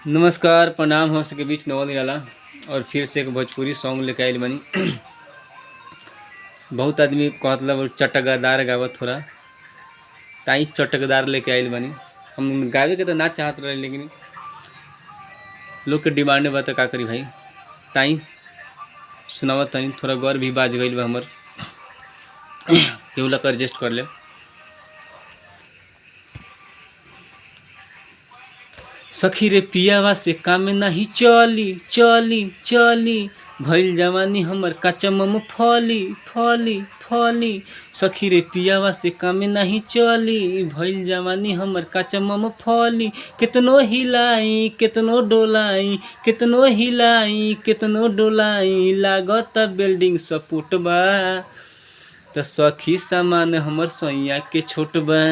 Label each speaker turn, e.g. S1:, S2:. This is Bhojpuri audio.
S1: नमस्कार, प्रणाम हो सके बीच नवा निराला और फिर से एक भोजपुरी सॉन्ग लेके आइल बानी। बहुत आदमी कहतला चटकदार गावत थोड़ा ताई चटकदार लेके आइल बानी। हम गावे के तो ना चाहत रहे, लेकिन लोग के डिमांड बा तो का करी भाई, ताई सुनावत तनी। थोड़ा गौर भी बाज गइल बा हमर, केहू ला एडजस्ट कर ले। सखी रे पियावा से काम नहीं चली चली चली, भइल जवानी हमर काचा फली फली फली। सखी रे पियावा से काम नहीं चली, भइल जवानी हमर काचा फली। कितनो हिलाई कितनो डोलाई, कितनो हिलाई कितनो डोलाई, लागत बिल्डिंग सपोर्ट बा। त सखी सामान हमर सैया के छोट बा।